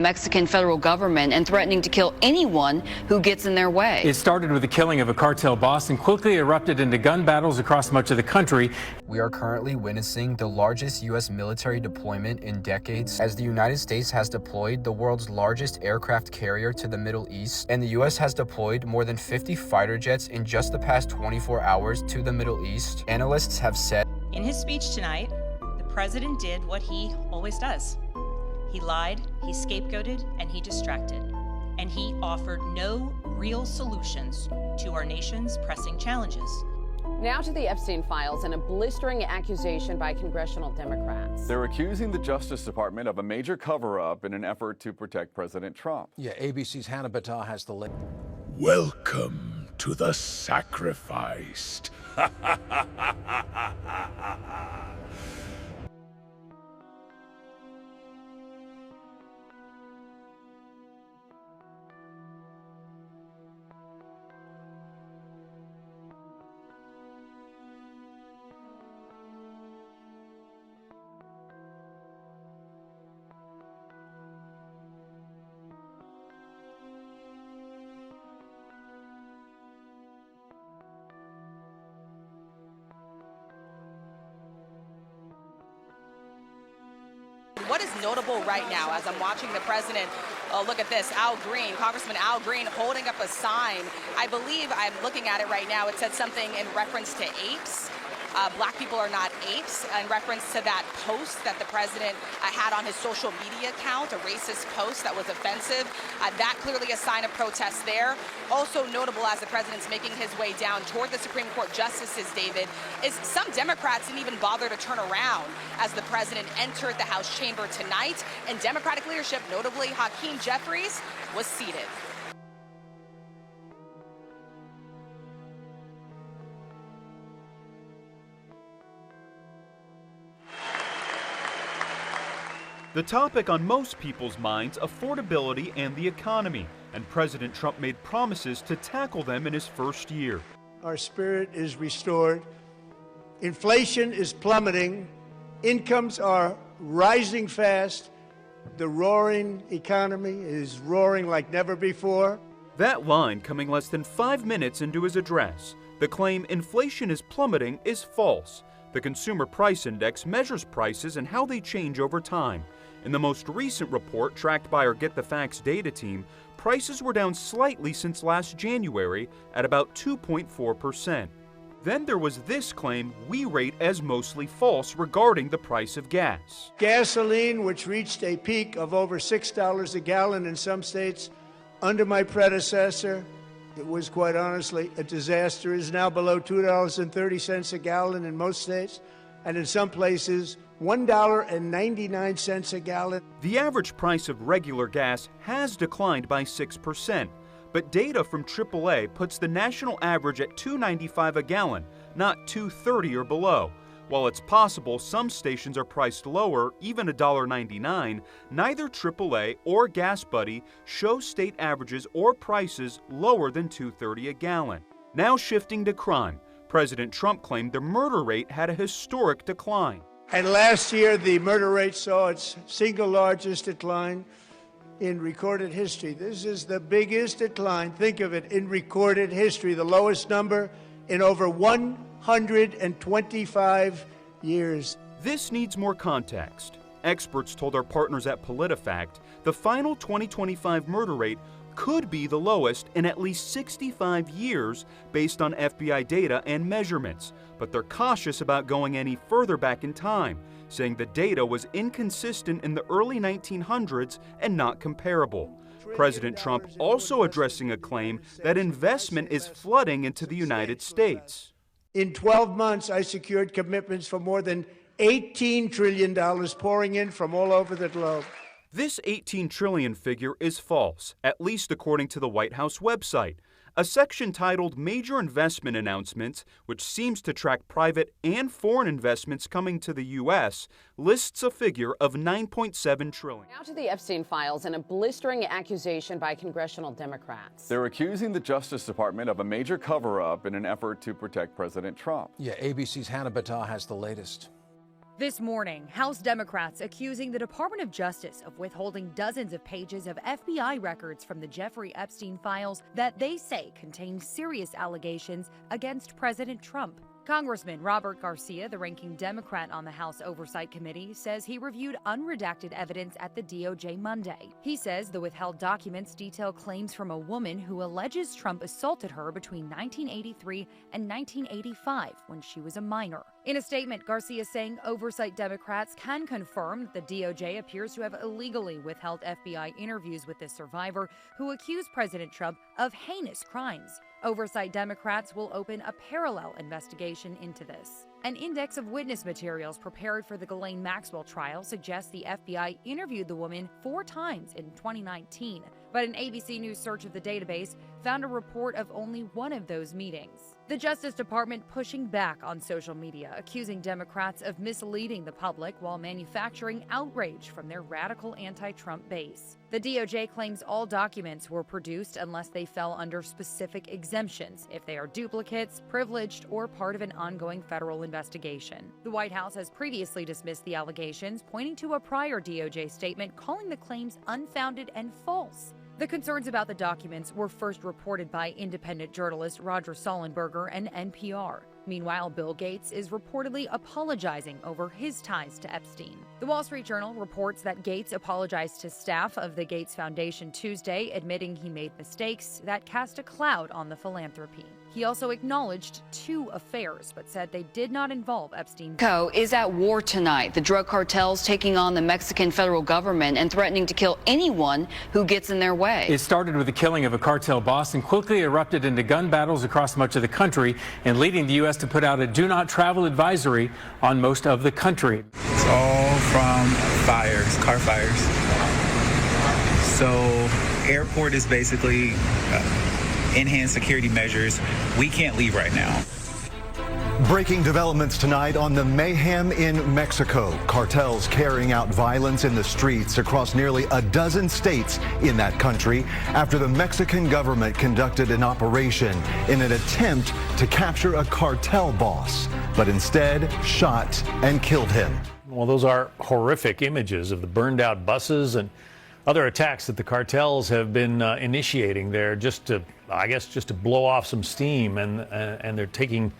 Mexican federal government and threatening to kill anyone who gets in their way. It started with the killing of a cartel boss and quickly erupted into gun battles across much of the country. We are currently witnessing the largest U.S. military deployment in decades, as the United States has deployed the world's largest aircraft carrier to the Middle East, and the U.S. has deployed more than 50 fighter jets in just the past 24 hours to the Middle East. Analysts have said. In his speech tonight, the president did what he always does. He lied, he scapegoated, and he distracted. And he offered no real solutions to our nation's pressing challenges. Now to the Epstein files and a blistering accusation by congressional Democrats. They're accusing the Justice Department of a major cover-up in an effort to protect President Trump. Yeah, ABC's Hannah Battah has the list. Welcome to the sacrificed. What is notable right now as I'm watching the president, look at this, Al Green, Congressman Al Green holding up a sign. I believe I'm looking at it right now. It said something in reference to apes. Black people are not apes, in reference to that post that the president had on his social media account, a racist post that was offensive. That clearly a sign of protest there. Also notable as the president's making his way down toward the Supreme Court justices, David, is some Democrats didn't even bother to turn around as the president entered the House chamber tonight, and Democratic leadership, notably Hakeem Jeffries, was seated. The topic on most people's minds, affordability and the economy, and President Trump made promises to tackle them in his first year. Our spirit is restored. Inflation is plummeting. Incomes are rising fast. The roaring economy is roaring like never before. That line coming less than 5 minutes into his address. The claim inflation is plummeting is false. The Consumer Price Index measures prices and how they change over time. In the most recent report tracked by our Get the Facts data team, prices were down slightly since last January at about 2.4%. Then there was this claim we rate as mostly false regarding the price of gas. Gasoline, which reached a peak of over $6 a gallon in some states under my predecessor, it was quite honestly a disaster, is now below $2.30 a gallon in most states, and in some places $1.99 a gallon. The average price of regular gas has declined by 6%, but data from AAA puts the national average at $2.95 a gallon, not $2.30 or below. While it's possible some stations are priced lower, even $1.99, neither AAA or Gas Buddy show state averages or prices lower than $2.30 a gallon. Now shifting to crime, President Trump claimed the murder rate had a historic decline. And last year, the murder rate saw its single largest decline in recorded history. This is the biggest decline, think of it, in recorded history, the lowest number in over 125 years. This needs more context. Experts told our partners at PolitiFact the final 2025 murder rate could be the lowest in at least 65 years based on FBI data and measurements, but they're cautious about going any further back in time, saying the data was inconsistent in the early 1900s and not comparable. President Trump also addressing a claim that investment is flooding into the United States. In 12 months, I secured commitments for more than $18 trillion pouring in from all over the globe. This $18 trillion figure is false, at least according to the White House website. A section titled Major Investment Announcements, which seems to track private and foreign investments coming to the U.S., lists a figure of $9.7 trillion. Now to the Epstein files and a blistering accusation by congressional Democrats. They're accusing the Justice Department of a major cover-up in an effort to protect President Trump. Yeah, ABC's Hannah Battah has the latest. This morning, House Democrats accusing the Department of Justice of withholding dozens of pages of FBI records from the Jeffrey Epstein files that they say contain serious allegations against President Trump. Congressman Robert Garcia, the ranking Democrat on the House Oversight Committee, says he reviewed unredacted evidence at the DOJ Monday. He says the withheld documents detail claims from a woman who alleges Trump assaulted her between 1983 and 1985 when she was a minor. In a statement, Garcia saying oversight Democrats can confirm that the DOJ appears to have illegally withheld FBI interviews with the survivor who accused President Trump of heinous crimes. Oversight Democrats will open a parallel investigation into this. An index of witness materials prepared for the Ghislaine Maxwell trial suggests the FBI interviewed the woman 4 times in 2019, but an ABC News search of the database found a report of only one of those meetings. The Justice Department pushing back on social media, accusing Democrats of misleading the public while manufacturing outrage from their radical anti-Trump base. The DOJ claims all documents were produced unless they fell under specific exemptions, if they are duplicates, privileged, or part of an ongoing federal investigation. The White House has previously dismissed the allegations, pointing to a prior DOJ statement calling the claims unfounded and false. The concerns about the documents were first reported by independent journalist Roger Sollenberger and NPR. Meanwhile, Bill Gates is reportedly apologizing over his ties to Epstein. The Wall Street Journal reports that Gates apologized to staff of the Gates Foundation Tuesday, admitting he made mistakes that cast a cloud on the philanthropy. He also acknowledged 2 affairs, but said they did not involve Epstein. Mexico is at war tonight. The drug cartels taking on the Mexican federal government and threatening to kill anyone who gets in their way. It started with the killing of a cartel boss and quickly erupted into gun battles across much of the country, and leading the U.S. to put out a do not travel advisory on most of the country. It's all from fires, car fires. So airport is basically enhanced security measures. We can't leave right now. Breaking developments tonight on the mayhem in Mexico. Cartels carrying out violence in the streets across nearly a dozen states in that country after the Mexican government conducted an operation in an attempt to capture a cartel boss, but instead shot and killed him. Well, those are horrific images of the burned out buses and other attacks that the cartels have been initiating there just to blow off some steam, and they're taking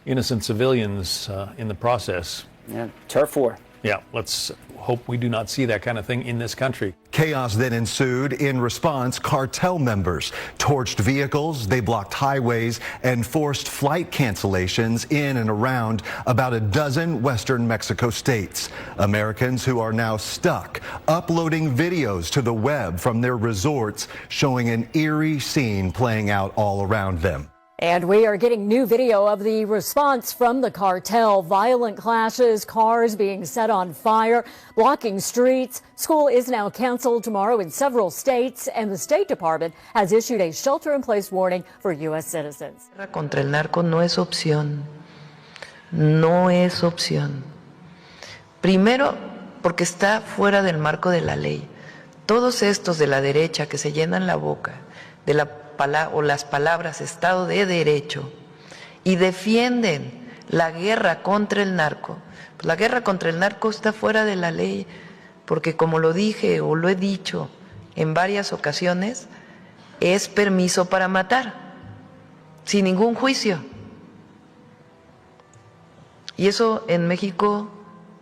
innocent civilians in the process. Yeah, turf war. Yeah, let's hope we do not see that kind of thing in this country. Chaos then ensued. In response, cartel members torched vehicles, they blocked highways, and forced flight cancellations in and around about a dozen western Mexico states. Americans who are now stuck uploading videos to the web from their resorts showing an eerie scene playing out all around them. And we are getting new video of the response from the cartel. Violent clashes, cars being set on fire, blocking streets. School is now canceled tomorrow in several states, and the State Department has issued a shelter-in-place warning for U.S. citizens. Contra el narco no es opción. No es opción. Primero, porque está fuera del marco de la ley. Todos estos de la derecha que se llenan la boca de las palabras Estado de Derecho y defienden la guerra contra el narco. Pues la guerra contra el narco está fuera de la ley, porque como lo dije o lo he dicho en varias ocasiones, es permiso para matar, sin ningún juicio. Y eso en México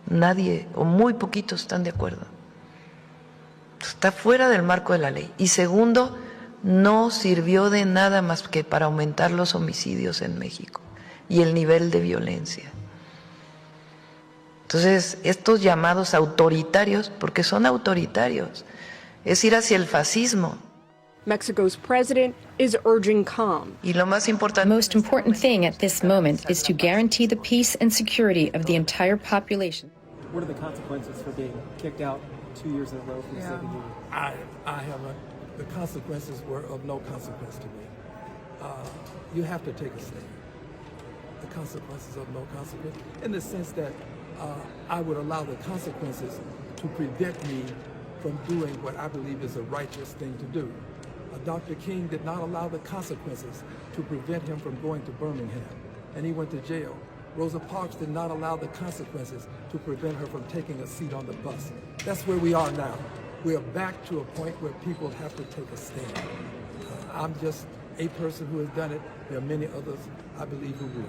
nadie o muy poquitos están de acuerdo. Está fuera del marco de la ley. Y segundo, no sirvió de nada más que para aumentar los homicidios en México y el nivel de violencia. Entonces, estos llamados autoritarios, porque son autoritarios, es ir hacia el fascismo. Mexico's president is urging calm. Y lo más importante, the most important thing at this moment is to guarantee the peace and security of the entire population. What are the consequences for being kicked out 2 years in a row from the second union? The consequences were of no consequence to me. You have to take a stand. The consequences of no consequence, in the sense that I would allow the consequences to prevent me from doing what I believe is a righteous thing to do. Dr. King did not allow the consequences to prevent him from going to Birmingham, and he went to jail. Rosa Parks did not allow the consequences to prevent her from taking a seat on the bus. That's where we are now. We are back to a point where people have to take a stand. I'm just a person who has done it. There are many others, I believe, who will.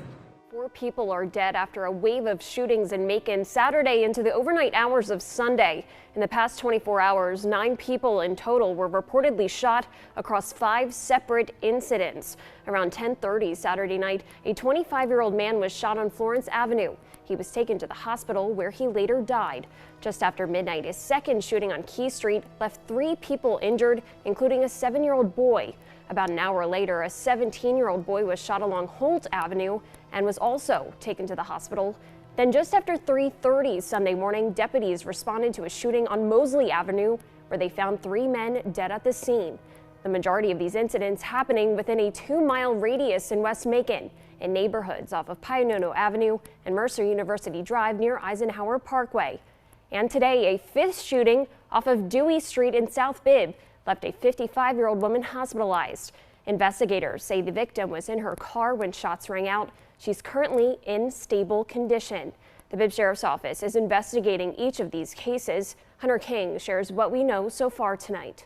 4 people are dead after a wave of shootings in Macon Saturday into the overnight hours of Sunday. In the past 24 hours, 9 people in total were reportedly shot across 5 separate incidents. Around 10:30 Saturday night, a 25-year-old man was shot on Florence Avenue. He was taken to the hospital where he later died. Just after midnight, a second shooting on Key Street left 3 people injured, including a 7-year-old boy. About an hour later, a 17-year-old boy was shot along Holt Avenue and was also taken to the hospital. Then just after 3:30 Sunday morning, deputies responded to a shooting on Mosley Avenue where they found 3 men dead at the scene. The majority of these incidents happening within a 2-mile radius in West Macon, in neighborhoods off of Pionono Avenue and Mercer University Drive near Eisenhower Parkway. And today, a 5th shooting off of Dewey Street in South Bibb left a 55-year-old woman hospitalized. Investigators say the victim was in her car when shots rang out. She's currently in stable condition. The Bibb Sheriff's Office is investigating each of these cases. Hunter King shares what we know so far tonight.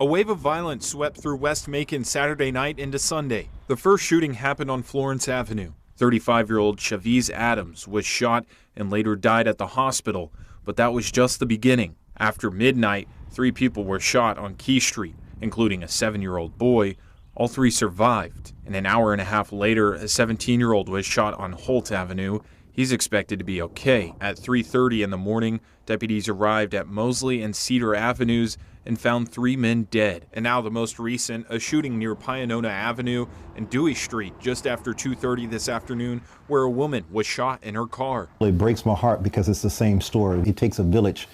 A wave of violence swept through West Macon Saturday night into Sunday. The first shooting happened on Florence Avenue. 35-year-old Chavez Adams was shot and later died at the hospital, but that was just the beginning. After midnight, 3 people were shot on Key Street, including a 7-year-old boy. All 3 survived, and an hour and a half later, a 17-year-old was shot on Holt Avenue. He's expected to be okay. At 3:30 in the morning, deputies arrived at Mosley and Cedar Avenues and found 3 men dead. And now the most recent, a shooting near Pionono Avenue and Dewey Street just after 2:30 this afternoon, where a woman was shot in her car. It breaks my heart because it's the same story. It takes a village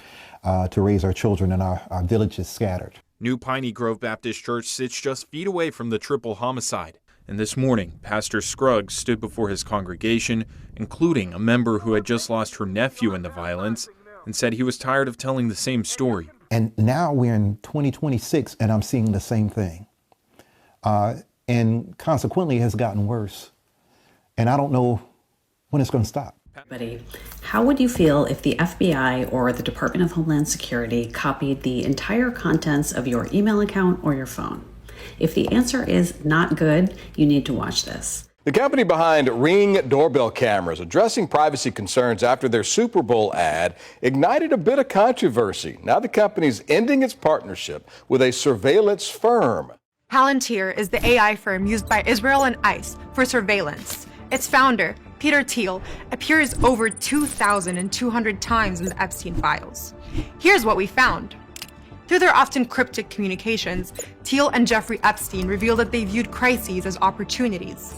to raise our children, and our village is scattered. New Piney Grove Baptist Church sits just feet away from the triple homicide. And this morning, Pastor Scruggs stood before his congregation, including a member who had just lost her nephew in the violence, and said he was tired of telling the same story. And now we're in 2026, and I'm seeing the same thing. And consequently, it has gotten worse. And I don't know when it's going to stop. How would you feel if the FBI or the Department of Homeland Security copied the entire contents of your email account or your phone? If the answer is not good, you need to watch this. The company behind Ring doorbell cameras addressing privacy concerns after their Super Bowl ad ignited a bit of controversy. Now the company's ending its partnership with a surveillance firm. Palantir is the AI firm used by Israel and ICE for surveillance. Its founder, Peter Thiel, appears over 2,200 times in the Epstein files. Here's what we found. Through their often cryptic communications, Thiel and Jeffrey Epstein revealed that they viewed crises as opportunities.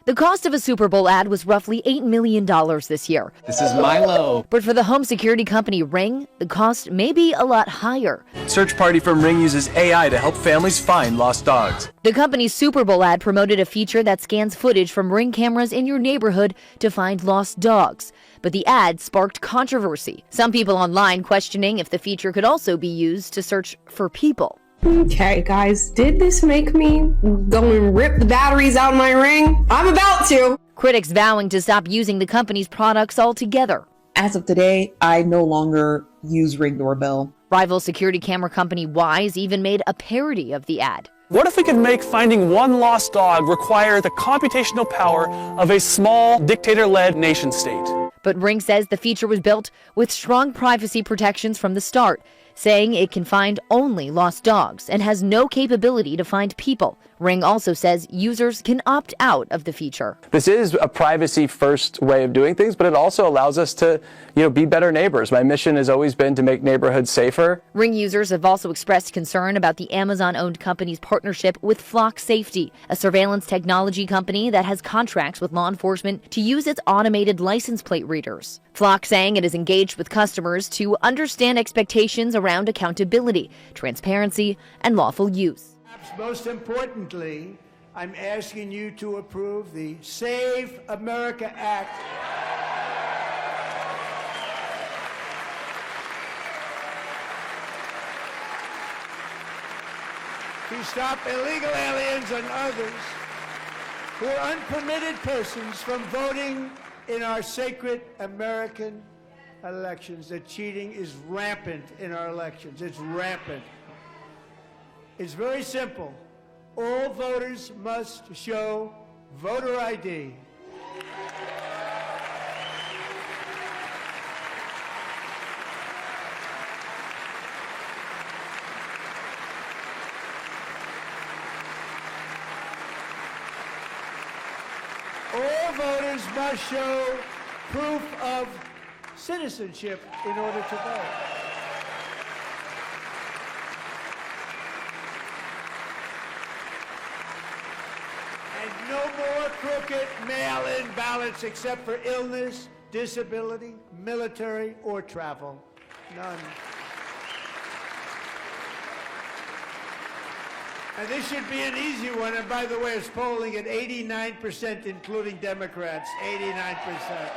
The cost of a Super Bowl ad was roughly $8 million this year. This is Milo. But for the home security company Ring, the cost may be a lot higher. Search party from Ring uses AI to help families find lost dogs. The company's Super Bowl ad promoted a feature that scans footage from Ring cameras in your neighborhood to find lost dogs. But the ad sparked controversy. Some people online questioning if the feature could also be used to search for people. Okay, guys, did this make me go and rip the batteries out of my Ring? I'm about to. Critics vowing to stop using the company's products altogether. As of today, I no longer use Ring doorbell. Rival security camera company Wise even made a parody of the ad. What if we could make finding one lost dog require the computational power of a small dictator-led nation state? But Ring says the feature was built with strong privacy protections from the start, saying it can find only lost dogs and has no capability to find people. Ring also says users can opt out of the feature. This is a privacy-first way of doing things, but it also allows us to, be better neighbors. My mission has always been to make neighborhoods safer. Ring users have also expressed concern about the Amazon-owned company's partnership with Flock Safety, a surveillance technology company that has contracts with law enforcement to use its automated license plate readers. Flock saying it is engaged with customers to understand expectations around accountability, transparency, and lawful use. Most importantly, I'm asking you to approve the Save America Act. To stop illegal aliens and others for unpermitted persons from voting in our sacred American elections. The cheating is rampant in our elections. It's rampant. It's very simple. All voters must show voter ID. All voters must show proof of citizenship in order to vote. And no more crooked mail-in ballots except for illness, disability, military, or travel. None. And this should be an easy one. And by the way, it's polling at 89%, including Democrats. 89%.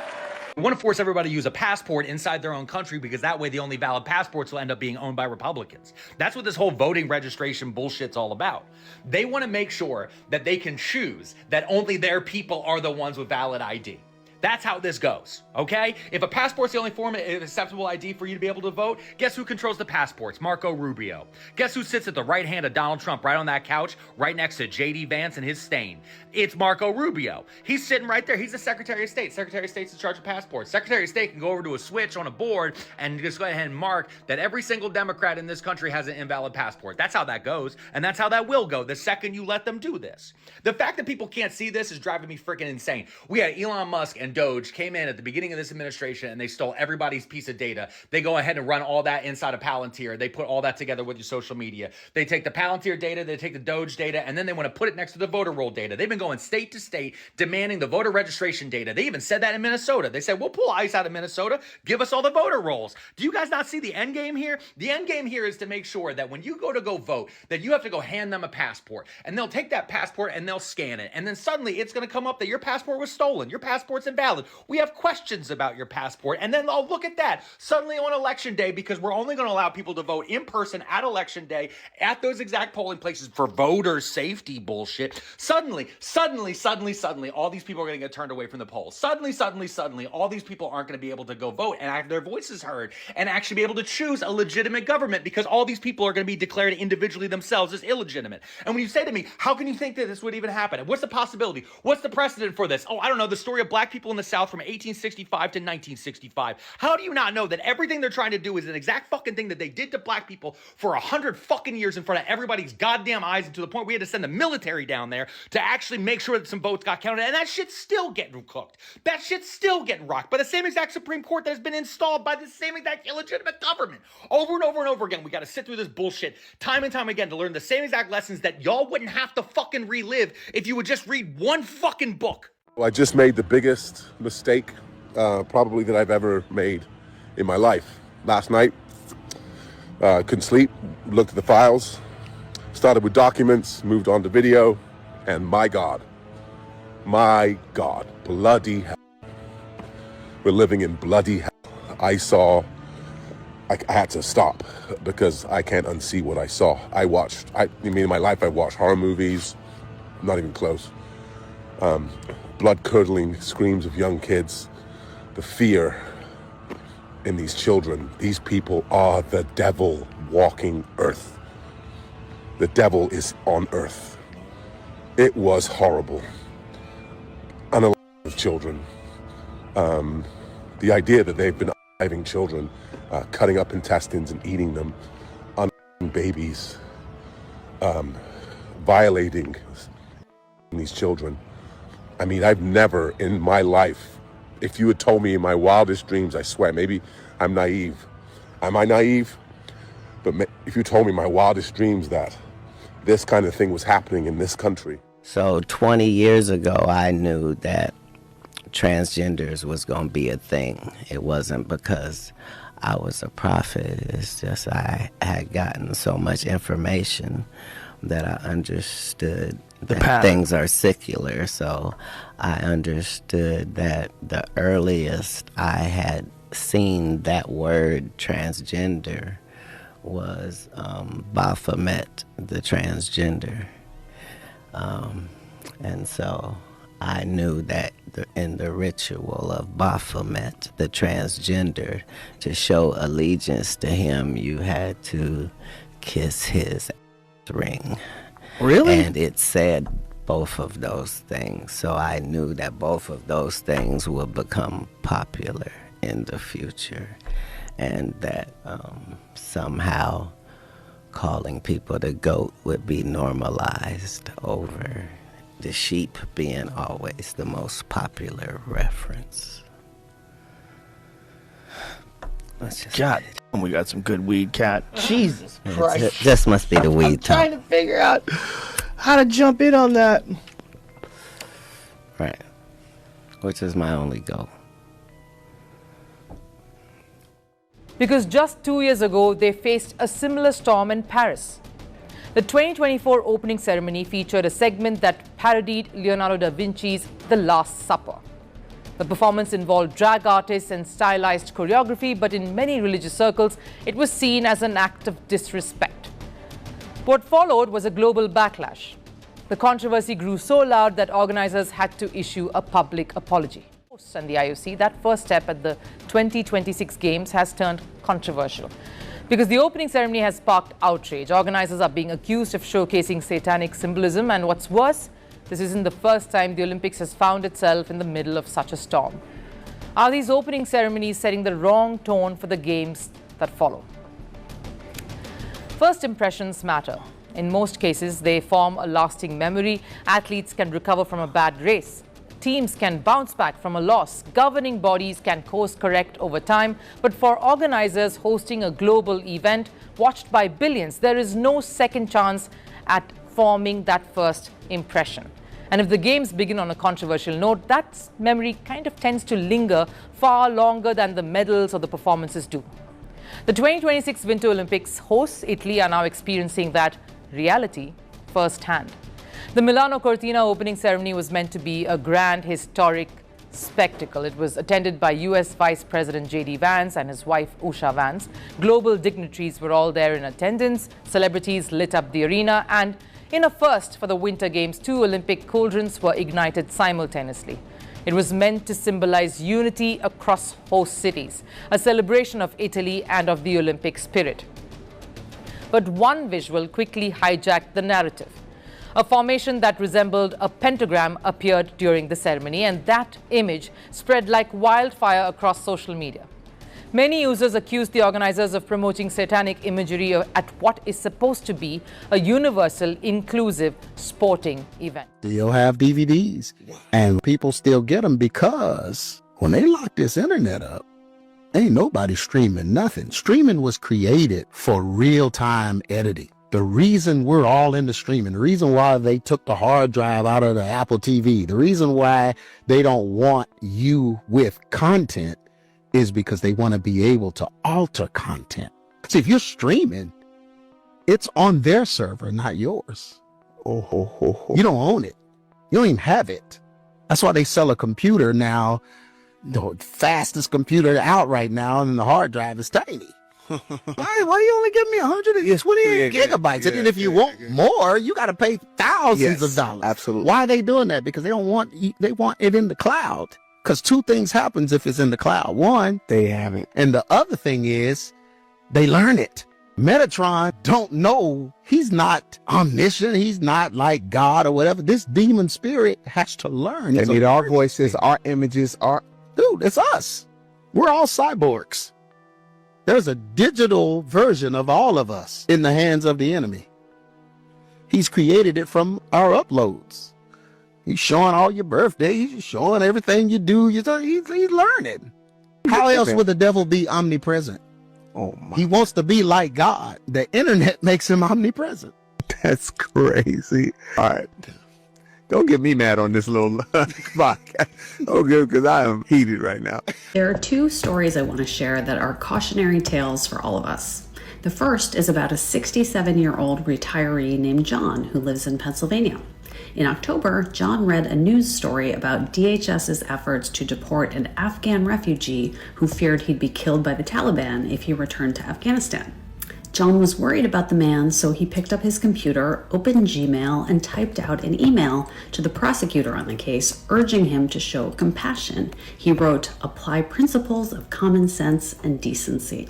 We want to force everybody to use a passport inside their own country because that way the only valid passports will end up being owned by Republicans. That's what this whole voting registration bullshit's all about. They want to make sure that they can choose that only their people are the ones with valid ID. That's how this goes, okay? If a passport's the only form of acceptable ID for you to be able to vote, guess who controls the passports? Marco Rubio. Guess who sits at the right hand of Donald Trump, right on that couch, right next to J.D. Vance and his stain? It's Marco Rubio. He's sitting right there. He's the Secretary of State. Secretary of State's in charge of passports. Secretary of State can go over to a switch on a board and just go ahead and mark that every single Democrat in this country has an invalid passport. That's how that goes, and that's how that will go the second you let them do this. The fact that people can't see this is driving me freaking insane. We had Elon Musk and Doge came in at the beginning of this administration and they stole everybody's piece of data. They go ahead and run all that inside of Palantir. They put all that together with your social media. They take the Palantir data, they take the Doge data, and then they want to put it next to the voter roll data. They've been going state to state demanding the voter registration data. They even said that in Minnesota. They said, we'll pull ICE out of Minnesota. Give us all the voter rolls. Do you guys not see the end game here? The end game here is to make sure that when you go vote, that you have to go hand them a passport. And they'll take that passport and they'll scan it. And then suddenly it's going to come up that your passport was stolen. Your passport's invalid. We have questions about your passport. And then, oh, look at that. Suddenly on election day, because we're only going to allow people to vote in person at election day at those exact polling places for voter safety bullshit. Suddenly, all these people are going to get turned away from the polls. Suddenly, all these people aren't going to be able to go vote and have their voices heard and actually be able to choose a legitimate government because all these people are going to be declared individually themselves as illegitimate. And when you say to me, how can you think that this would even happen? What's the possibility? What's the precedent for this? Oh, I don't know. The story of black people in the South from 1865 to 1965. How do you not know that everything they're trying to do is an exact fucking thing that they did to black people for 100 fucking years in front of everybody's goddamn eyes, and to the point we had to send the military down there to actually make sure that some votes got counted, and that shit's still getting cooked. That shit's still getting rocked by the same exact Supreme Court that has been installed by the same exact illegitimate government. Over and over and over again, we got to sit through this bullshit time and time again to learn the same exact lessons that y'all wouldn't have to fucking relive if you would just read one fucking book. Well, I just made the biggest mistake probably that I've ever made in my life. Last night, couldn't sleep, looked at the files, started with documents, moved on to video, and my God, bloody hell. We're living in bloody hell. I had to stop because I can't unsee what I saw. In my life, I've watched horror movies, not even close. Blood-curdling screams of young kids, the fear in these children. These people are the devil walking earth. The devil is on earth. It was horrible. Unalive children. The idea that they've been unaliving children, cutting up intestines and eating them, unaliving babies, violating these children. I mean, I've never in my life, if you had told me in my wildest dreams, I swear, maybe I'm naive. Am I naive? But if you told me in my wildest dreams that this kind of thing was happening in this country. So 20 years ago, I knew that transgenders was going to be a thing. It wasn't because I was a prophet. It's just I had gotten so much information that I understood that things are secular. So I understood that the earliest I had seen that word transgender was Baphomet, the transgender. And so I knew that in the ritual of Baphomet, the transgender, to show allegiance to him, you had to kiss his ring. Really? And it said both of those things. So I knew that both of those things would become popular in the future, and that somehow calling people the goat would be normalized over the sheep being always the most popular reference. God, we got some good weed, Cat. Jesus Christ. This must be the weed I'm talk. trying to figure out how to jump in on that. Right. Which is my only goal. Because just 2 years ago, they faced a similar storm in Paris. The 2024 opening ceremony featured a segment that parodied Leonardo da Vinci's The Last Supper. The performance involved drag artists and stylized choreography, but in many religious circles, it was seen as an act of disrespect. What followed was a global backlash. The controversy grew so loud that organizers had to issue a public apology. And the IOC, that first step at the 2026 Games has turned controversial. Because the opening ceremony has sparked outrage. Organizers are being accused of showcasing satanic symbolism, and what's worse, this isn't the first time the Olympics has found itself in the middle of such a storm. Are these opening ceremonies setting the wrong tone for the Games that follow? First impressions matter. In most cases, they form a lasting memory. Athletes can recover from a bad race. Teams can bounce back from a loss. Governing bodies can course correct over time. But for organizers hosting a global event watched by billions, there is no second chance at forming that first impression. And if the Games begin on a controversial note, that memory kind of tends to linger far longer than the medals or the performances do. The 2026 Winter Olympics hosts, Italy, are now experiencing that reality firsthand. The Milano Cortina opening ceremony was meant to be a grand, historic spectacle. It was attended by U.S. Vice President J.D. Vance and his wife, Usha Vance. Global dignitaries were all there in attendance. Celebrities lit up the arena. And in a first for the Winter Games, 2 Olympic cauldrons were ignited simultaneously. It was meant to symbolize unity across host cities, a celebration of Italy and of the Olympic spirit. But one visual quickly hijacked the narrative. A formation that resembled a pentagram appeared during the ceremony, and that image spread like wildfire across social media. Many users accused the organizers of promoting satanic imagery at what is supposed to be a universal, inclusive sporting event. Still have DVDs, and people still get them because when they lock this internet up, ain't nobody streaming nothing. Streaming was created for real-time editing. The reason we're all into streaming, the reason why they took the hard drive out of the Apple TV, the reason why they don't want you with content is because they want to be able to alter content. See, if you're streaming, it's on their server, not yours. You don't own it. You don't even have it. That's why they sell a computer now, the fastest computer out right now, and the hard drive is tiny. Why you only give me 128 gigabytes? And then if you want more, you got to pay thousands of dollars. Absolutely. Why are they doing that? Because they want it in the cloud. Because 2 things happens if it's in the cloud. One, they have it. And the other thing is they learn it. Metatron don't know. He's not omniscient. He's not like God or whatever. This demon spirit has to learn. They need our voices, our images, Dude, it's us. We're all cyborgs. There's a digital version of all of us in the hands of the enemy. He's created it from our uploads. He's showing all your birthdays. He's showing everything you do. He's learning. How else would the devil be omnipresent? Oh my. He wants to be like God. The internet makes him omnipresent. That's crazy. All right. Don't get me mad on this little podcast. Okay, because I am heated right now. There are 2 stories I want to share that are cautionary tales for all of us. The first is about a 67-year-old retiree named John who lives in Pennsylvania. In October, John read a news story about DHS's efforts to deport an Afghan refugee who feared he'd be killed by the Taliban if he returned to Afghanistan. John was worried about the man, so he picked up his computer, opened Gmail, and typed out an email to the prosecutor on the case, urging him to show compassion. He wrote, "Apply principles of common sense and decency."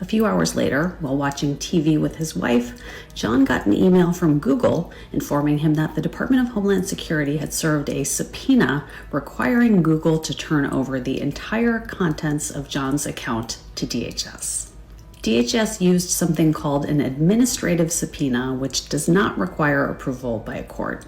A few hours later, while watching TV with his wife, John got an email from Google informing him that the Department of Homeland Security had served a subpoena requiring Google to turn over the entire contents of John's account to DHS. DHS used something called an administrative subpoena, which does not require approval by a court.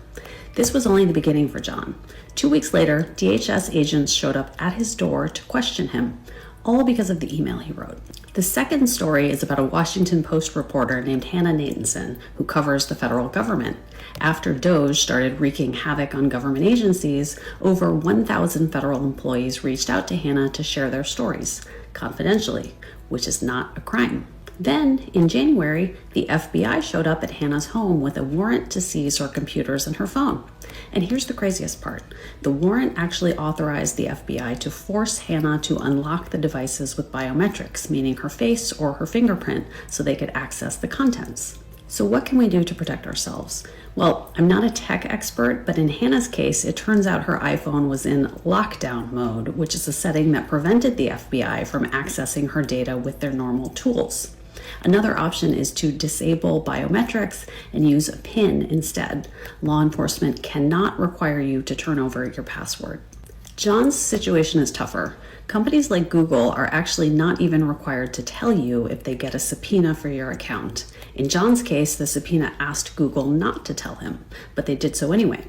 This was only the beginning for John. 2 weeks later, DHS agents showed up at his door to question him, all because of the email he wrote. The second story is about a Washington Post reporter named Hannah Nathanson, who covers the federal government. After DOJ started wreaking havoc on government agencies, over 1,000 federal employees reached out to Hannah to share their stories, confidentially, which is not a crime. Then, in January, the FBI showed up at Hannah's home with a warrant to seize her computers and her phone. And here's the craziest part. The warrant actually authorized the FBI to force Hannah to unlock the devices with biometrics, meaning her face or her fingerprint, so they could access the contents. So what can we do to protect ourselves? Well, I'm not a tech expert, but in Hannah's case, it turns out her iPhone was in lockdown mode, which is a setting that prevented the FBI from accessing her data with their normal tools. Another option is to disable biometrics and use a PIN instead. Law enforcement cannot require you to turn over your password. John's situation is tougher. Companies like Google are actually not even required to tell you if they get a subpoena for your account. In John's case, the subpoena asked Google not to tell him, but they did so anyway.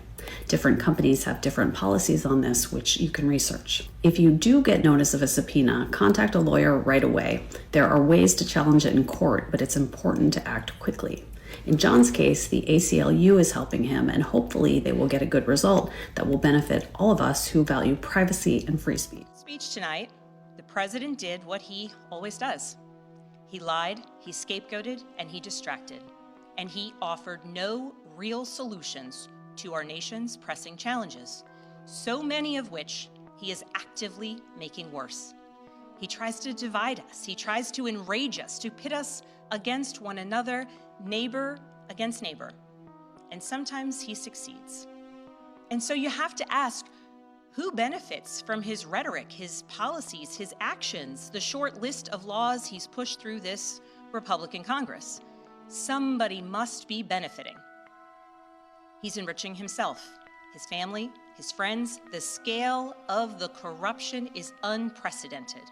Different companies have different policies on this, which you can research. If you do get notice of a subpoena, contact a lawyer right away. There are ways to challenge it in court, but it's important to act quickly. In John's case, the ACLU is helping him, and hopefully they will get a good result that will benefit all of us who value privacy and free speech. Tonight, the president did what he always does. He lied, he scapegoated, and he distracted. And he offered no real solutions to our nation's pressing challenges, so many of which he is actively making worse. He tries to divide us. He tries to enrage us, to pit us against one another, neighbor against neighbor. And sometimes he succeeds. And so you have to ask, who benefits from his rhetoric, his policies, his actions, the short list of laws he's pushed through this Republican Congress? Somebody must be benefiting. He's enriching himself, his family, his friends. The scale of the corruption is unprecedented.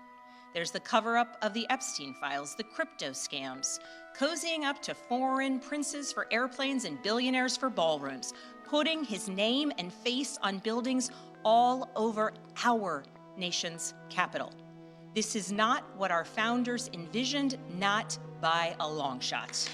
There's the cover-up of the Epstein files, the crypto scams, cozying up to foreign princes for airplanes and billionaires for ballrooms, putting his name and face on buildings all over our nation's capital. This is not what our founders envisioned, not by a long shot.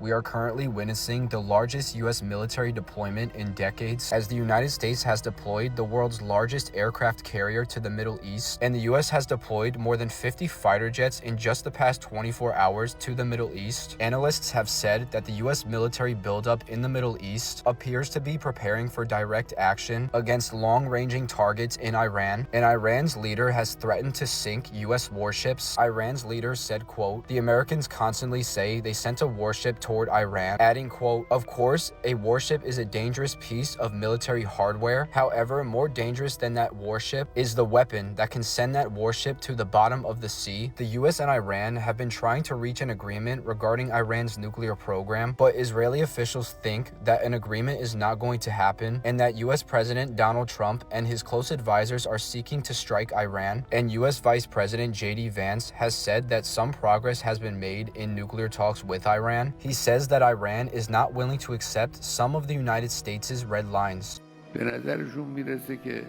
We are currently witnessing the largest U.S. military deployment in decades, as the United States has deployed the world's largest aircraft carrier to the Middle East, and the U.S. has deployed more than 50 fighter jets in just the past 24 hours to the Middle East. Analysts have said that the U.S. military buildup in the Middle East appears to be preparing for direct action against long-ranging targets in Iran, and Iran's leader has threatened to sink U.S. warships. Iran's leader said, quote, "The Americans constantly say they sent a warship toward Iran, adding, quote, "Of course, a warship is a dangerous piece of military hardware. However, more dangerous than that warship is the weapon that can send that warship to the bottom of the sea." The US and Iran have been trying to reach an agreement regarding Iran's nuclear program, but Israeli officials think that an agreement is not going to happen and that US President Donald Trump and his close advisors are seeking to strike Iran. And US Vice President J.D. Vance has said that some progress has been made in nuclear talks with Iran. He says that Iran is not willing to accept some of the United States' red lines. به نظرشون میرسه که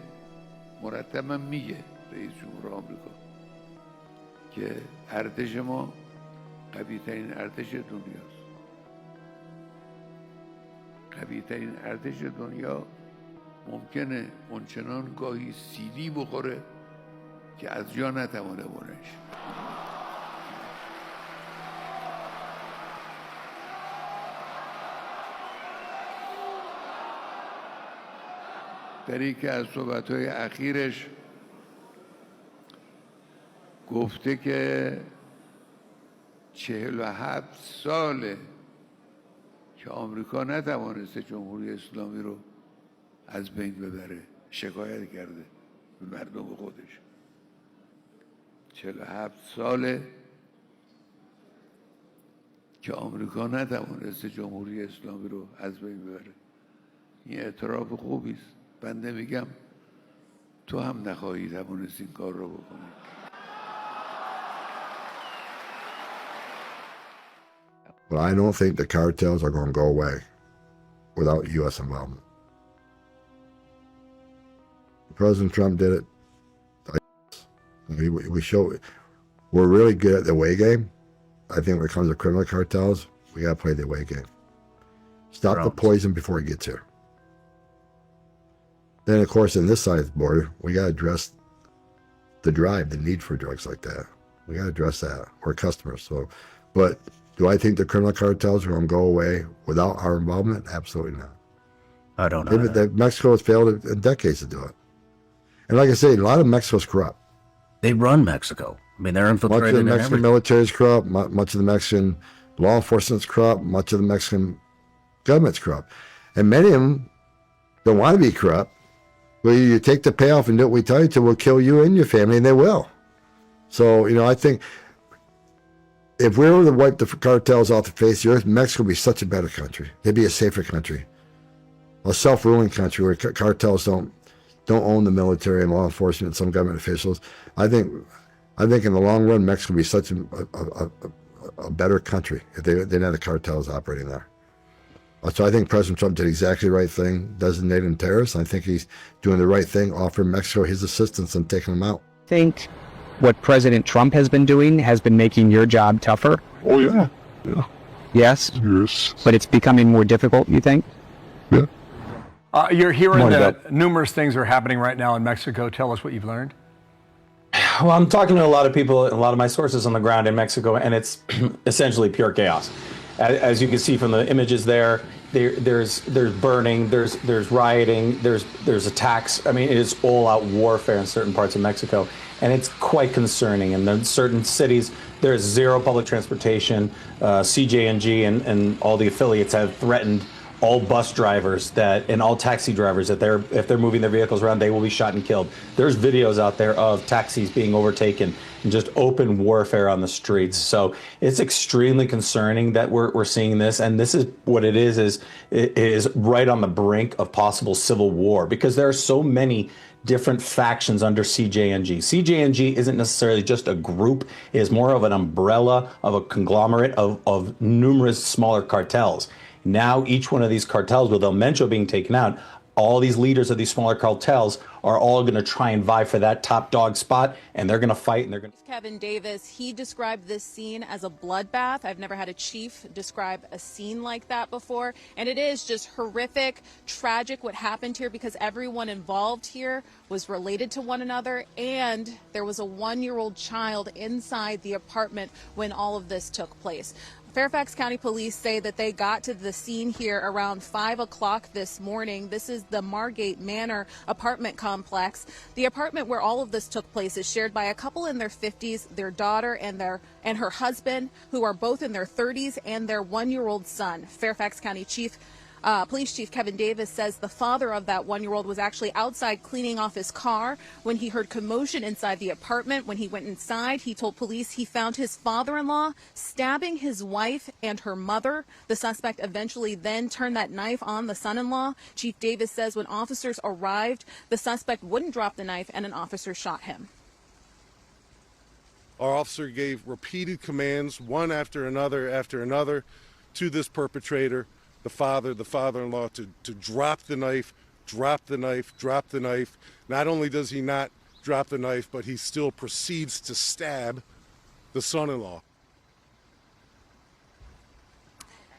مرتبا میگه رئیس جمهور آمریکا که ارتش ما قوی ترین ارتش دنیاست. قوی ترین ارتش دنیا ممکنه اونچنان گاهی سیلی بخوره که از جا نتوانه بلنش. در یکی از صحبت‌های اخیرش گفته که 47 ساله که آمریکا نتوانسته جمهوری اسلامی رو از بین ببره. شکایت کرده به مردم خودش. 47 ساله که آمریکا نتوانسته جمهوری اسلامی رو از بین ببره. این اعتراف خوبی است. بنده میگم تو هم نخواهی توانست این کار رو بکنی. But I don't think the cartels are going to go away without U.S. involvement. President Trump did it. We're really good at the away game. I think when it comes to criminal cartels, we got to play the away game. Stop the poison before it gets here. Then, of course, in this side of the border, we got to address the drive, the need for drugs like that. We got to address that. We're customers. So, but do I think the criminal cartels are going to go away without our involvement? Absolutely not. I don't know. Mexico has failed in decades to do it. And like I say, a lot of Mexico's corrupt. They run Mexico. I mean, they're infiltrated. Much of the Mexican military is corrupt. Much of the Mexican law enforcement is corrupt. Much of the Mexican government's corrupt. And many of them don't want to be corrupt. Well, you take the payoff and do what we tell you to, we'll kill you and your family, and they will. So, I think if we were to wipe the cartels off the face of the earth, Mexico would be such a better country. It'd be a safer country. A self-ruling country where cartels don't own the military and law enforcement and some government officials. I think in the long run, Mexico would be such a better country if they didn't have the cartels operating there. So I think President Trump did exactly the right thing, designated them terrorists. I think he's doing the right thing, offering Mexico his assistance and taking them out. I think what President Trump has been doing has been making your job tougher. Oh, yeah. Yeah. Yes? Yes. But it's becoming more difficult, you think? Yeah. You're hearing that numerous things are happening right now in Mexico. Tell us what you've learned. Well, I'm talking to a lot of people, a lot of my sources on the ground in Mexico, and it's essentially pure chaos. As you can see from the images there's burning, there's rioting, there's attacks. I mean, it is all-out warfare in certain parts of Mexico, and it's quite concerning. And in certain cities, there's zero public transportation. CJ&G and all the affiliates have threatened all bus drivers and all taxi drivers that if they're moving their vehicles around, they will be shot and killed. There's videos out there of taxis being overtaken and just open warfare on the streets. So it's extremely concerning that we're seeing this. And this is what it is right on the brink of possible civil war, because there are so many different factions under CJ&G. CJ&G isn't necessarily just a group. It is more of an umbrella of a conglomerate of numerous smaller cartels. Now, each one of these cartels, with El Mencho being taken out, all these leaders of these smaller cartels are all going to try and vie for that top dog spot, and they're going to fight, and they're going to... Kevin Davis, he described this scene as a bloodbath. I've never had a chief describe a scene like that before, and it is just horrific, tragic what happened here, because everyone involved here was related to one another, and there was a 1-year-old child inside the apartment when all of this took place. Fairfax County Police say that they got to the scene here around 5 o'clock this morning. This is the Margate Manor apartment complex. The apartment where all of this took place is shared by a couple in their 50s, their daughter and her husband, who are both in their 30s, and their 1-year-old son. Fairfax County Police Chief Kevin Davis says the father of that 1-year-old was actually outside cleaning off his car when he heard commotion inside the apartment. When he went inside, he told police he found his father-in-law stabbing his wife and her mother. The suspect eventually then turned that knife on the son-in-law. Chief Davis says when officers arrived, the suspect wouldn't drop the knife and an officer shot him. Our officer gave repeated commands, one after another, to this perpetrator, the father-in-law, to drop the knife, drop the knife, drop the knife. Not only does he not drop the knife, but he still proceeds to stab the son-in-law.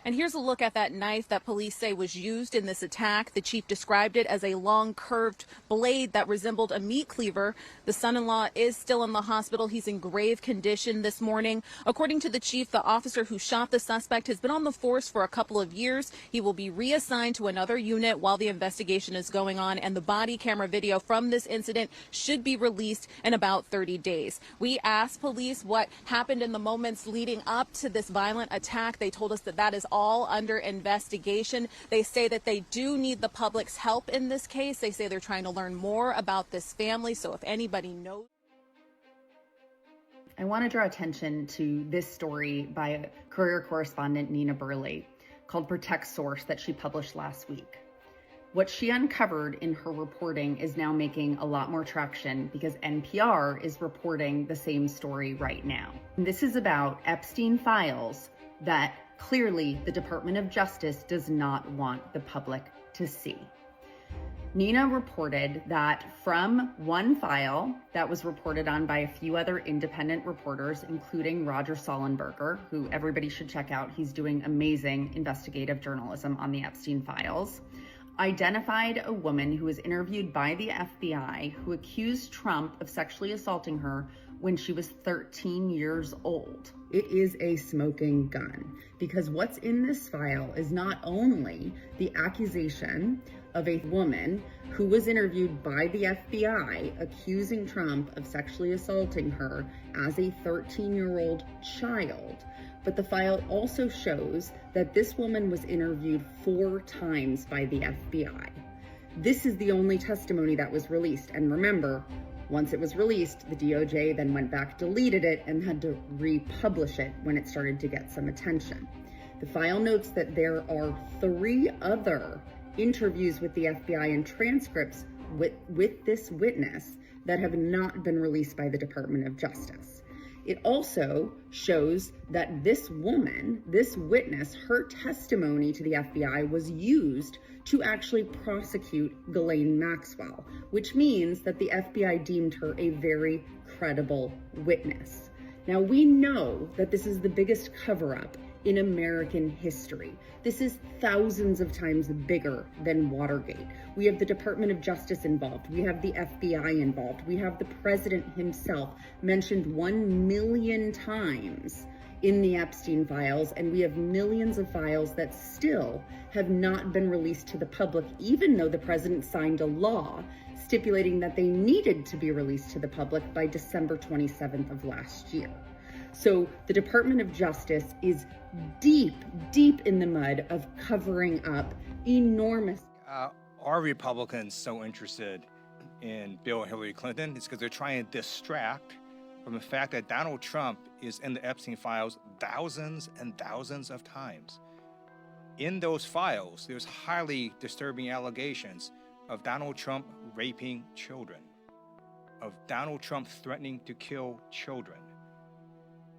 And here's a look at that knife that police say was used in this attack. The chief described it as a long curved blade that resembled a meat cleaver. The son-in-law is still in the hospital. He's in grave condition this morning. According to the chief, the officer who shot the suspect has been on the force for a couple of years. He will be reassigned to another unit while the investigation is going on, and the body camera video from this incident should be released in about 30 days. We asked police what happened in the moments leading up to this violent attack. They told us that that is all under investigation. They say that they do need the public's help in this case. They say they're trying to learn more about this family. So if anybody knows. I want to draw attention to this story by Courier correspondent Nina Burley called Protect Source that she published last week. What she uncovered in her reporting is now making a lot more traction because NPR is reporting the same story right now. And this is about Epstein files that clearly the Department of Justice does not want the public to see. Nina reported that from one file that was reported on by a few other independent reporters, including Roger Sollenberger, who everybody should check out. He's doing amazing investigative journalism on the Epstein files, identified a woman who was interviewed by the FBI who accused Trump of sexually assaulting her when she was 13 years old. It is a smoking gun because what's in this file is not only the accusation of a woman who was interviewed by the FBI accusing Trump of sexually assaulting her as a 13-year-old child, but the file also shows that this woman was interviewed 4 times by the FBI. This is the only testimony that was released. And remember, once it was released, the DOJ then went back, deleted it, and had to republish it when it started to get some attention. The file notes that there are 3 other interviews with the FBI and transcripts with this witness that have not been released by the Department of Justice. It also shows that this woman, this witness, her testimony to the FBI was used to actually prosecute Ghislaine Maxwell, which means that the FBI deemed her a very credible witness. Now, we know that this is the biggest cover-up in American history. This is thousands of times bigger than Watergate. We have the Department of Justice involved. We have the FBI involved. We have the president himself mentioned 1 million times in the Epstein files, and we have millions of files that still have not been released to the public, even though the president signed a law stipulating that they needed to be released to the public by December 27th of last year. So the Department of Justice is deep, deep in the mud of covering up enormous. Are Republicans so interested in Bill and Hillary Clinton? It's because they're trying to distract from the fact that Donald Trump is in the Epstein files thousands and thousands of times. In those files, there's highly disturbing allegations of Donald Trump raping children, of Donald Trump threatening to kill children.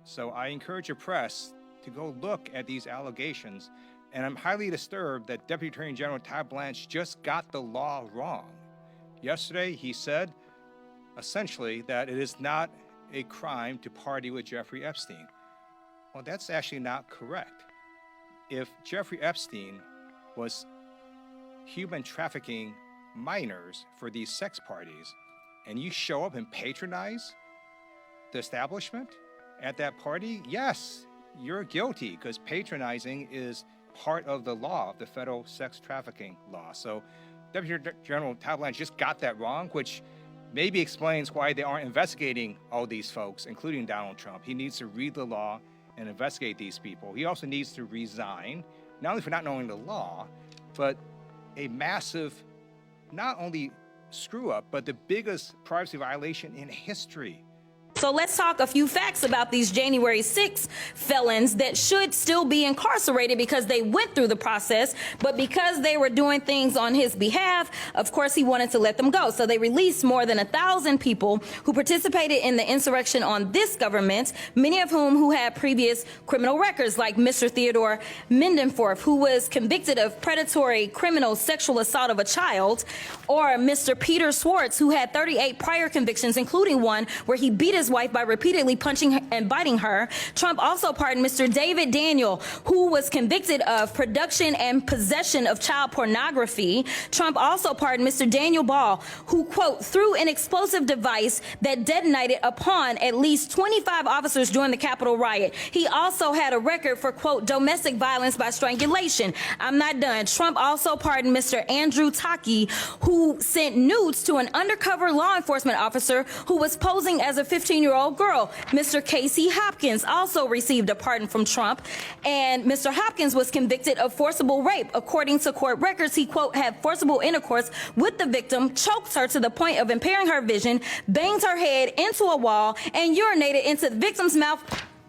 So I encourage your press to go look at these allegations, and I'm highly disturbed that Deputy Attorney General Todd Blanche just got the law wrong. Yesterday, he said, essentially, that it is not a crime to party with Jeffrey Epstein. Well, that's actually not correct. If Jeffrey Epstein was human trafficking minors for these sex parties, and you show up and patronize the establishment at that party, yes, you're guilty because patronizing is part of the law, the federal sex trafficking law. So Deputy General Tablan just got that wrong, which maybe explains why they aren't investigating all these folks, including Donald Trump. He needs to read the law and investigate these people. He also needs to resign, not only for not knowing the law, but a massive, not only screw up, but the biggest privacy violation in history. So let's talk a few facts about these January 6 felons that should still be incarcerated because they went through the process, but because they were doing things on his behalf, of course, he wanted to let them go. So they released more than 1,000 people who participated in the insurrection on this government, many of whom had previous criminal records, like Mr. Theodore Mendenforth, who was convicted of predatory criminal sexual assault of a child, or Mr. Peter Schwartz, who had 38 prior convictions, including one where he beat his wife by repeatedly punching and biting her. Trump also pardoned Mr. David Daniel, who was convicted of production and possession of child pornography. Trump also pardoned Mr. Daniel Ball, who, quote, threw an explosive device that detonated upon at least 25 officers during the Capitol riot. He also had a record for, quote, domestic violence by strangulation. I'm not done. Trump also pardoned Mr. Andrew Taki, who sent nudes to an undercover law enforcement officer who was posing as a 15-year-old girl. Mr. Casey Hopkins also received a pardon from Trump, and Mr. Hopkins was convicted of forcible rape. According to court records, he, quote, had forcible intercourse with the victim, choked her to the point of impairing her vision, banged her head into a wall, and urinated into the victim's mouth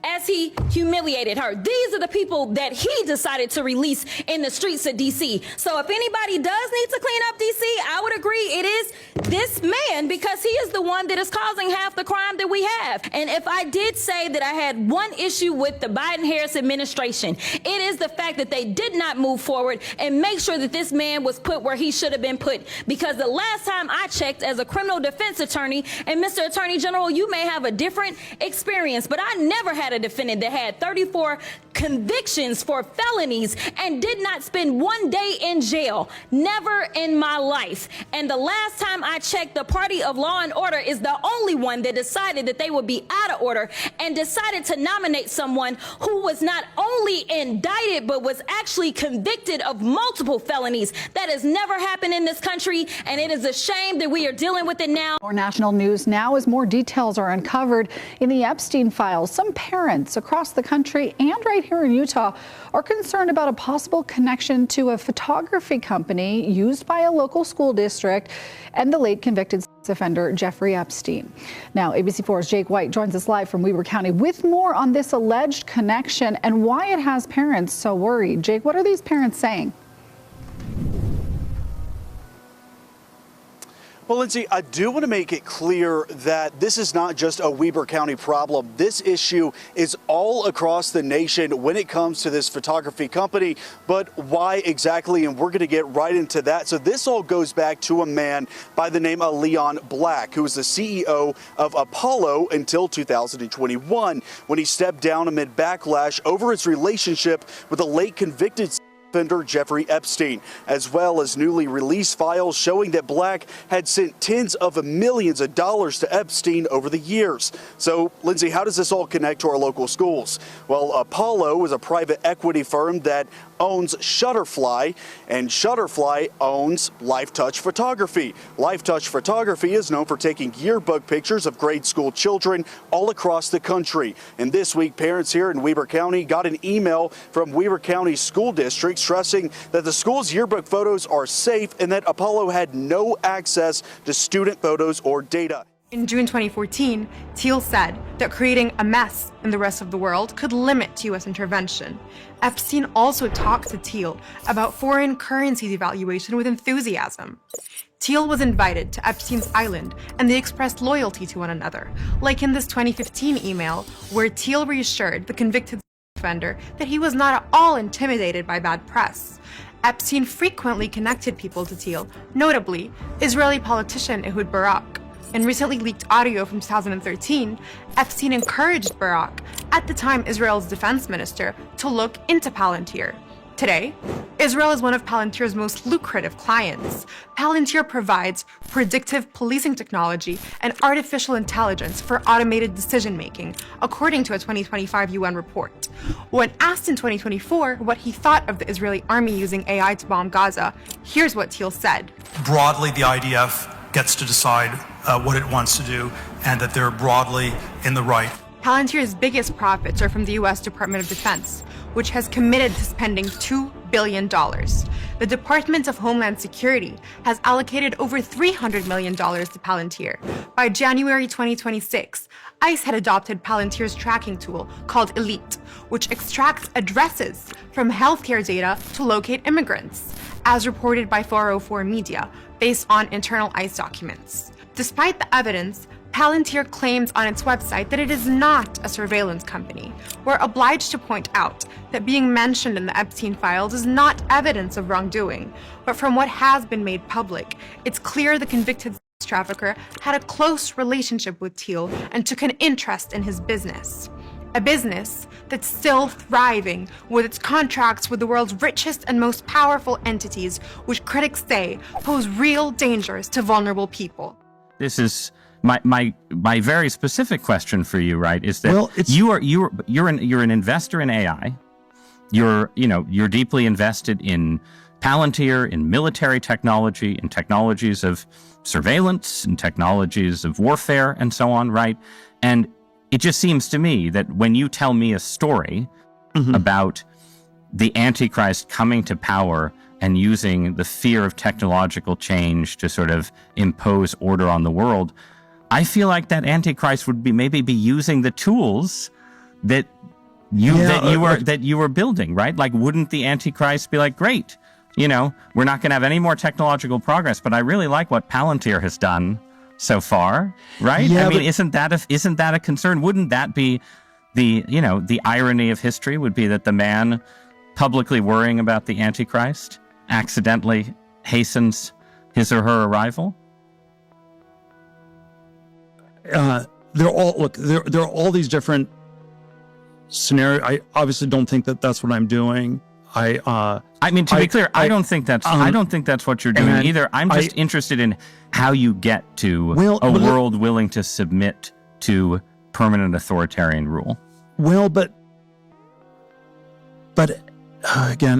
as he humiliated her. These are the people that he decided to release in the streets of D.C. So if anybody does need to clean up D.C., I would agree it is this man, because he is the one that is causing half the crime that we have. And if I did say that I had one issue with the Biden-Harris administration, it is the fact that they did not move forward and make sure that this man was put where he should have been put. Because the last time I checked as a criminal defense attorney, and Mr. Attorney General, you may have a different experience, but I never had a defendant that had 34 convictions for felonies and did not spend one day in jail. Never in my life. And the last time I checked, the party of law and order is the only one that decided that they would be out of order and decided to nominate someone who was not only indicted but was actually convicted of multiple felonies. That has never happened in this country, and it is a shame that we are dealing with it now. More national news now as more details are uncovered in the Epstein files. Some parents across the country and right here in Utah are concerned about a possible connection to a photography company used by a local school district and the late convicted offender Jeffrey Epstein. Now, ABC4's Jake White joins us live from Weber County with more on this alleged connection and why it has parents so worried. Jake, what are these parents saying? Well, Lindsay, I do want to make it clear that this is not just a Weber County problem. This issue is all across the nation when it comes to this photography company. But why exactly? And we're going to get right into that. So this all goes back to a man by the name of Leon Black, who was the CEO of Apollo until 2021, when he stepped down amid backlash over his relationship with the late convicted offender Jeffrey Epstein, as well as newly released files showing that Black had sent tens of millions of dollars to Epstein over the years. So, Lindsay, how does this all connect to our local schools? Well, Apollo is a private equity firm that owns Shutterfly, and Shutterfly owns Lifetouch Photography. Lifetouch Photography is known for taking yearbook pictures of grade school children all across the country. And this week, parents here in Weber County got an email from Weber County School District stressing that the school's yearbook photos are safe and that Apollo had no access to student photos or data. In June 2014, Thiel said that creating a mess in the rest of the world could limit U.S. intervention. Epstein also talked to Thiel about foreign currency devaluation with enthusiasm. Thiel was invited to Epstein's island, and they expressed loyalty to one another, like in this 2015 email where Thiel reassured the convicted offender that he was not at all intimidated by bad press. Epstein frequently connected people to Thiel, notably Israeli politician Ehud Barak. In recently leaked audio from 2013, Epstein encouraged Barak, at the time Israel's defense minister, to look into Palantir. Today, Israel is one of Palantir's most lucrative clients. Palantir provides predictive policing technology and artificial intelligence for automated decision-making, according to a 2025 UN report. When asked in 2024 what he thought of the Israeli army using AI to bomb Gaza, here's what Teal said. Broadly, the IDF gets to decide what it wants to do, and that they're broadly in the right. Palantir's biggest profits are from the U.S. Department of Defense, which has committed to spending $2 billion. The Department of Homeland Security has allocated over $300 million to Palantir. By January 2026, ICE had adopted Palantir's tracking tool called Elite, which extracts addresses from healthcare data to locate immigrants, as reported by 404 Media, based on internal ICE documents. Despite the evidence, Palantir claims on its website that it is not a surveillance company. We're obliged to point out that being mentioned in the Epstein files is not evidence of wrongdoing, but from what has been made public, it's clear the convicted sex trafficker had a close relationship with Teal and took an interest in his business. A business that's still thriving with its contracts with the world's richest and most powerful entities, which critics say pose real dangers to vulnerable people. This is my very specific question for you, right? Is that you're an investor in AI. You're deeply invested in Palantir, in military technology, in technologies of surveillance, in technologies of warfare, and so on, right? And it just seems to me that when you tell me a story about the Antichrist coming to power and using the fear of technological change to sort of impose order on the world, I feel like that Antichrist would maybe be using the tools that you were building, right? Like, wouldn't the Antichrist be like, great, we're not going to have any more technological progress, but I really like what Palantir has done so far, right? Yeah, I mean, isn't that a concern? Wouldn't that be the irony of history would be that the man publicly worrying about the Antichrist accidentally hastens his or her arrival? There are all these different scenarios. I obviously don't think that that's what I'm doing. I mean, to be clear, I don't think that's what you're doing either. I'm just interested in how you get to a world willing to submit to permanent authoritarian rule. Well, but again,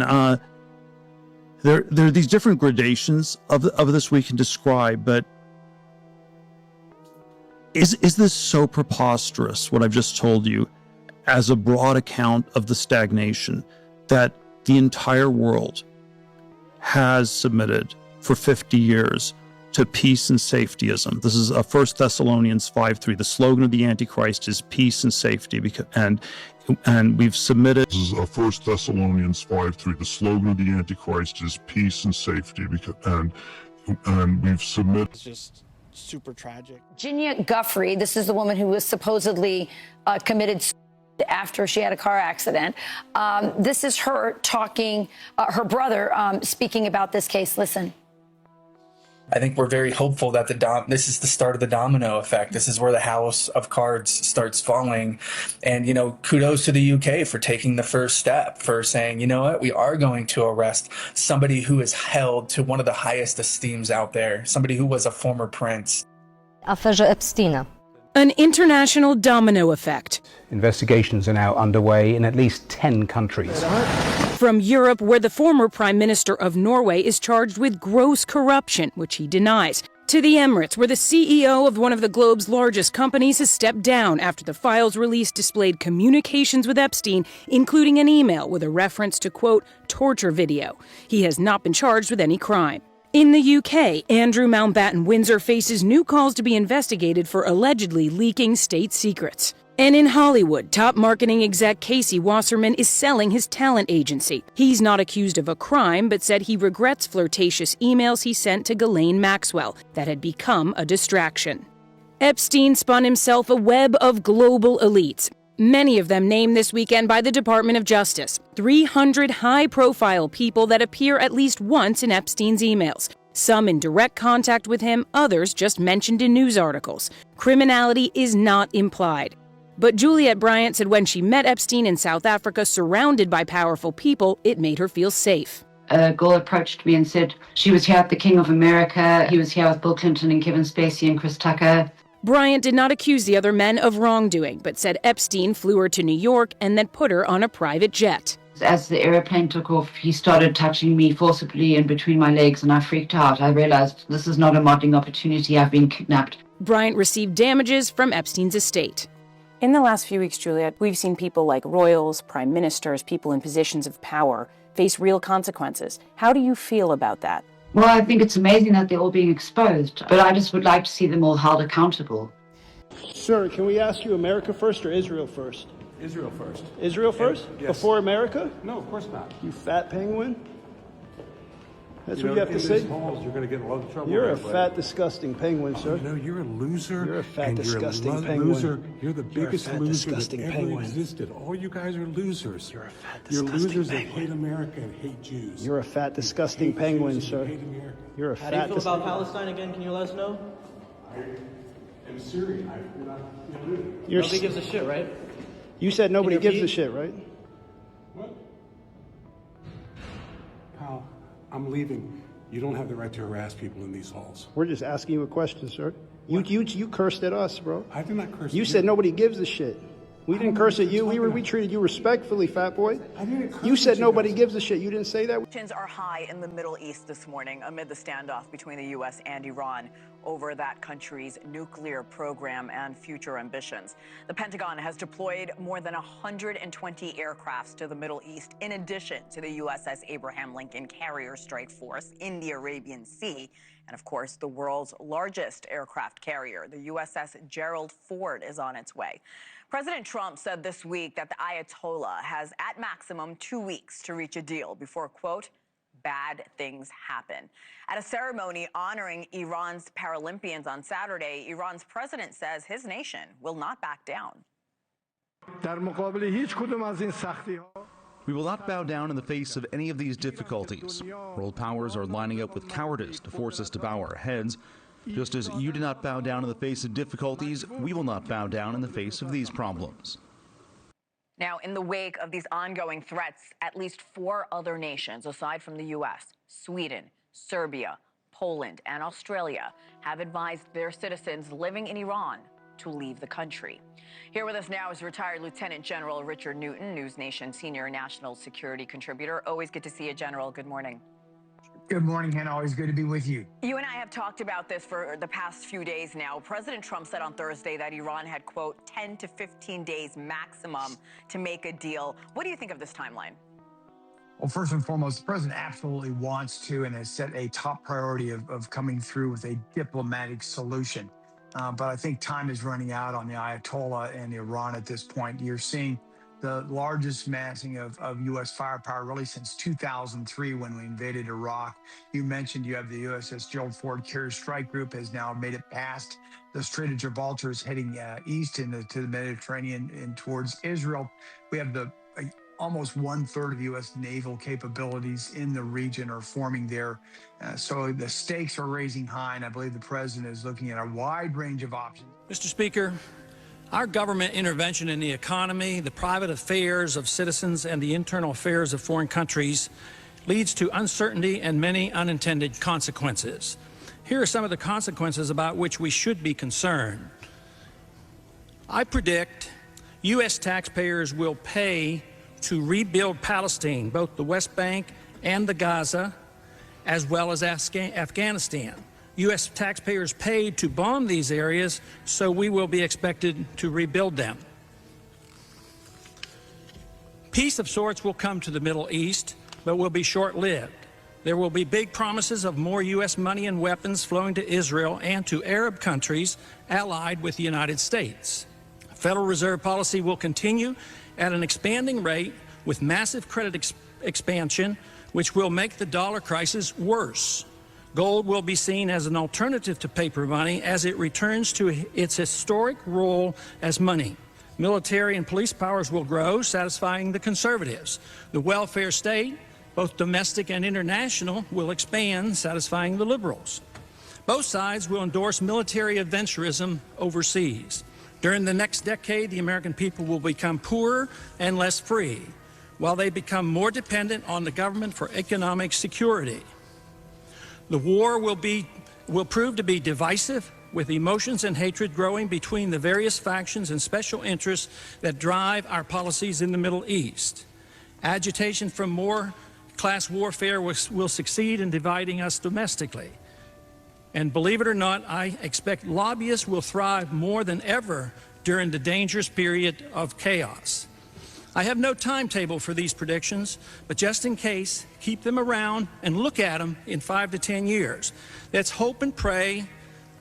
there are these different gradations of this we can describe, but is this so preposterous, what I've just told you, as a broad account of the stagnation that the entire world has submitted for 50 years to peace and safetyism? This is 1 Thessalonians 5:3. The slogan of the Antichrist is peace and safety, and we've submitted. This is 1 Thessalonians 5:3. The slogan of the Antichrist is peace and safety, and we've submitted. It's just super tragic. Virginia Guffrey, this is the woman who was supposedly committed after she had a car accident. This is her talking, her brother speaking about this case. Listen. I think we're very hopeful that this is the start of the domino effect. This is where the house of cards starts falling. And, kudos to the UK for taking the first step, for saying, you know what, we are going to arrest somebody who is held to one of the highest esteems out there, somebody who was a former prince. Aferze Epsteina. An international domino effect. Investigations are now underway in at least 10 countries. From Europe, where the former Prime Minister of Norway is charged with gross corruption, which he denies, to the Emirates, where the CEO of one of the globe's largest companies has stepped down after the files released displayed communications with Epstein, including an email with a reference to, quote, torture video. He has not been charged with any crime. In the UK, Andrew Mountbatten Windsor faces new calls to be investigated for allegedly leaking state secrets. And in Hollywood, top marketing exec Casey Wasserman is selling his talent agency. He's not accused of a crime, but said he regrets flirtatious emails he sent to Ghislaine Maxwell that had become a distraction. Epstein spun himself a web of global elites, many of them named this weekend by the Department of Justice. 300 high-profile people that appear at least once in Epstein's emails. Some in direct contact with him, others just mentioned in news articles. Criminality is not implied. But Juliette Bryant said when she met Epstein in South Africa, surrounded by powerful people, it made her feel safe. A girl approached me and said she was here at the King of America. He was here with Bill Clinton and Kevin Spacey and Chris Tucker. Bryant did not accuse the other men of wrongdoing, but said Epstein flew her to New York and then put her on a private jet. As the airplane took off, he started touching me forcibly in between my legs, and I freaked out. I realized this is not a modeling opportunity. I've been kidnapped. Bryant received damages from Epstein's estate. In the last few weeks, Juliette, we've seen people like royals, prime ministers, people in positions of power face real consequences. How do you feel about that? Well, I think it's amazing that they're all being exposed, but I just would like to see them all held accountable. Sir, can we ask you America first or Israel first? Israel first. Israel first? Yes. Before America? No, of course not. You fat penguin? That's what know, you have to in say? these halls, you're going to get in a lot of trouble. You're a buddy. fat, disgusting penguin, sir. No, you're a loser. You're a fat, and disgusting you're a penguin. loser. You're the You're a biggest fat, loser that disgusting ever penguin. existed. All you guys are losers. You're a fat, You're disgusting losers penguin. that hate America and hate Jews. You're a fat, disgusting penguin, sir. You're a How fat, do you feel about disgusting... Palestine again? Can you let us know? I am Syrian. I'm not. Nobody gives a shit, right? You said nobody Can you gives a repeat? shit, right? What? Pal, I'm leaving. You don't have the right to harass people in these halls. We're just asking you a question, sir. You cursed at us, bro. I did not curse. You said nobody gives a shit. We didn't curse at you. We treated you respectfully, fat boy. I didn't curse You said at you nobody guys. gives a shit. You didn't say that. Tensions are high in the Middle East this morning amid the standoff between the U.S. and Iran over that country's nuclear program and future ambitions. The Pentagon has deployed more than 120 aircrafts to the Middle East, in addition to the USS Abraham Lincoln Carrier Strike Force in the Arabian Sea. And of course, the world's largest aircraft carrier, the USS Gerald Ford, is on its way. President Trump said this week that the Ayatollah has at maximum 2 weeks to reach a deal before, quote, bad things happen. At a ceremony honoring Iran's Paralympians on Saturday, Iran's president says his nation will not back down. We will not bow down in the face of any of these difficulties. World powers are lining up with cowardice to force us to bow our heads. Just as you did not bow down in the face of difficulties, we will not bow down in the face of these problems. Now, in the wake of these ongoing threats, at least 4 other nations, aside from the U.S., Sweden, Serbia, Poland, and Australia, have advised their citizens living in Iran to leave the country. Here with us now is retired Lieutenant General Richard Newton, News Nation senior national security contributor. Always good to see you, General. Good morning. Good morning, Hannah. Always good to be with you. You and I have talked about this for the past few days now. President Trump said on Thursday that Iran had, quote, 10 to 15 days maximum to make a deal. What do you think of this timeline? Well, first and foremost, the president absolutely wants to and has set a top priority of coming through with a diplomatic solution. But I think time is running out on the Ayatollah and Iran at this point. You're seeing the largest massing of U.S. firepower really since 2003 when we invaded Iraq. You mentioned you have the USS Gerald Ford Carrier Strike Group has now made it past the Strait of Gibraltar, is heading east to the Mediterranean and towards Israel. We have the almost 1/3 of U.S. naval capabilities in the region are forming there. So the stakes are raising high, and I believe the president is looking at a wide range of options. Mr. Speaker, our government intervention in the economy, the private affairs of citizens, and the internal affairs of foreign countries leads to uncertainty and many unintended consequences. Here are some of the consequences about which we should be concerned. I predict U.S. taxpayers will pay to rebuild Palestine, both the West Bank and the Gaza, as well as Afghanistan. U.S. taxpayers paid to bomb these areas, so we will be expected to rebuild them. Peace of sorts will come to the Middle East, but will be short-lived. There will be big promises of more U.S. money and weapons flowing to Israel and to Arab countries allied with the United States. Federal Reserve policy will continue at an expanding rate with massive credit expansion, which will make the dollar crisis worse. Gold will be seen as an alternative to paper money as it returns to its historic role as money. Military and police powers will grow, satisfying the conservatives. The welfare state, both domestic and international, will expand, satisfying the liberals. Both sides will endorse military adventurism overseas. During the next decade, the American people will become poorer and less free, while they become more dependent on the government for economic security. The war will prove to be divisive, with emotions and hatred growing between the various factions and special interests that drive our policies in the Middle East. Agitation from more class warfare will succeed in dividing us domestically. And believe it or not, I expect lobbyists will thrive more than ever during the dangerous period of chaos. I have no timetable for these predictions, but just in case, keep them around and look at them in 5 to 10 years. Let's hope and pray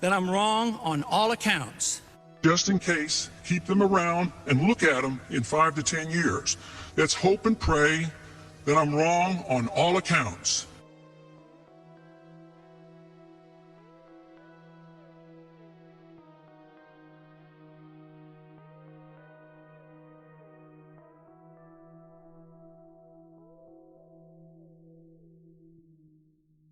that I'm wrong on all accounts. Just in case, keep them around and look at them in 5 to 10 years. Let's hope and pray that I'm wrong on all accounts.